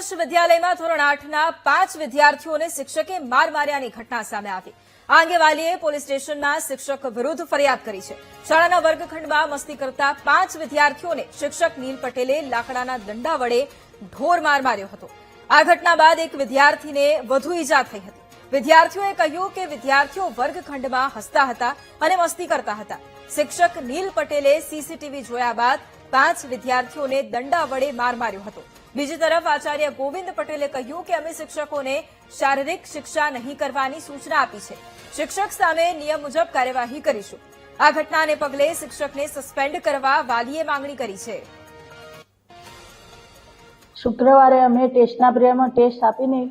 આદર્શ વિદ્યાલયમાં ધોરણ 8ના 5 વિદ્યાર્થીઓને શિક્ષકે માર માર્યાની ઘટના સામે આવી। આ અંગે વાલીએ પોલીસ સ્ટેશનમાં શિક્ષક વિરુદ્ધ ફરિયાદ કરી છે। શાળાના વર્ગખંડમાં મસ્તી કરતા 5 વિદ્યાર્થીઓને શિક્ષક નીલ પટેલે લાકડાના દંડા વડે ઢોર માર માર્યો હતો। આ ઘટના બાદ એક વિદ્યાર્થીને વધુ ઈજા થઈ હતી। વિદ્યાર્થીઓએ કહ્યું કે વિદ્યાર્થીઓ વર્ગખંડમાં હસતા હતા અને મસ્તી કરતા હતા। શિક્ષક નીલ પટેલે સીસીટીવી જોયા બાદ 5 વિદ્યાર્થીઓને દંડા વડે માર માર્યો હતો। બીજી તરફ આચાર્ય ગોવિંદ પટેલે કહ્યું કે અમે શિક્ષકોને શારીરિક શિક્ષા નહીં કરવાની સૂચના આપી છે। શિક્ષક સામે નિયમ મુજબ કાર્યવાહી કરીશું। આ ઘટનાને પગલે શિક્ષકને સસ્પેન્ડ કરવા વાલીએ માંગણી કરી છે। શુક્રવારે અમે ટેસ્ટના પીરિયડમાં ટેસ્ટ આપીને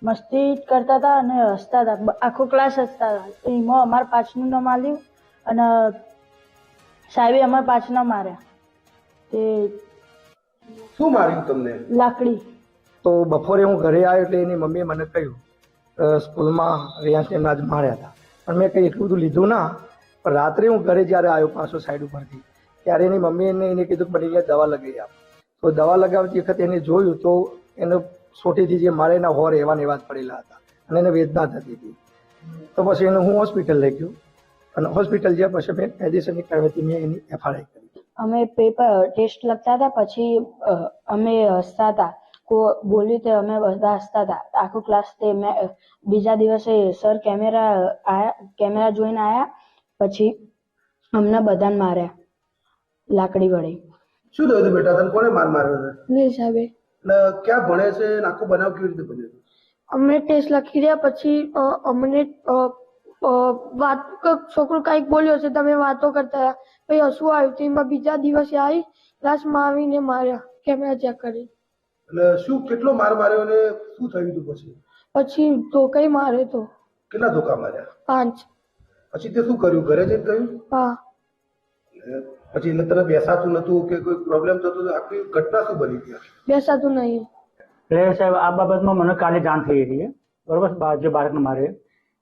મસ્તી કરતા હતા અને હસતા હતા। આખો ક્લાસ હસતા હતા। એમાં અમારે 5નું નામ આલ્યું અને સાહેબે અમારે 5 નામ માર્યા। તે શું માર્યું તમને? લાકડી। તો બપોરે હું ઘરે આવ્યો એટલે એની મમ્મીએ મને કહ્યું સ્કૂલમાં રિયાંશને આજ માર્યા હતા, પણ મેં કંઈ એટલું બધું લીધું ના। પણ રાત્રે હું ઘરે જ્યારે આવ્યો પાછો સાઈડ ઉપરથી ત્યારે એની મમ્મીએ એને કીધું કે મને અહીંયા દવા લગાવી આપ। તો દવા લગાવતી વખતે એને જોયું તો એને સોટીથી જે મારેના હોર એવા ને એવા જ પડેલા હતા અને એને વેદના થતી હતી। તો પછી એને હું હોસ્પિટલ લઈ ગયો અને હોસ્પિટલ જ્યાં પછી મેં કાયદેસરની કાર્યવાહી મેં એની એફઆરઆઈ કરી। અમે પેપર ટેસ્ટ લખતા હતા, પછી અમે હસતા હતા। બોલ્યું તે અમે બધા હસતા હતા। આખો ક્લાસ તે બીજા દિવસે સર કેમેરા જોઈને આવ્યા, પછી અમને બધાને માર્યા લાકડી વડે। શું થયું હતું બેટા? તને કોને માર માર્યો છે? નીલ સાહેબે। એટલે ક્યાં ભણે છે અને આખો બનાવ કેવી રીતે બન્યો? અમને ટેસ્ટ લખી રહ્યા પછી અમને વાત છોકરો કંઈક બોલ્યો છે, તમે વાતો કરતા હતા, પછી હસવું આવ્યું તો એમાં બીજા દિવસે આવી ક્લાસમાં આવીને માર્યા કેમેરા ચેક કરી। એટલે શું કેટલો માર માર્યો અને શું થયું હતું પછી? પછી ધોકાઈ મારે તો કેટલા ધોકા માર્યા? 5। પછી તે શું કર્યું? ઘરે જઈને કહ્યું? હા। પછી એટલે તને બેસાતું નતું કે કોઈ પ્રોબ્લેમ થતો? આખી ઘટના શું બની હતી? બેસાતું નહીં। એટલે સાહેબ આ બાબતમાં મને કાલે જાણ થઈ હતી, બરોબર, જે બાળકને મારે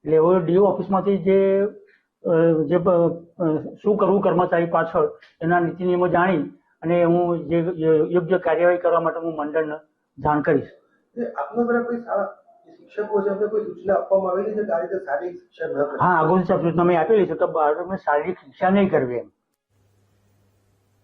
એટલે એવો ડીઓ ઓફિસમાંથી જે શું કરવું કર્મચારી પાછળ એના નીતિ નિયમો જાણી અને હું જે યોગ્ય કાર્યવાહી કરવા માટે હું મંડળને જાણ કરીશ। આપના દ્વારા કોઈ શિક્ષકો છે એમને કોઈ સૂચના આપવામાં આવેલી છે કે આ રીતે શારીરિક શિક્ષા ન કરે? હા, આગળની સૂચના મેં આપેલી છે કે બાળકને શારીરિક શિક્ષા નહીં કરવી એમ।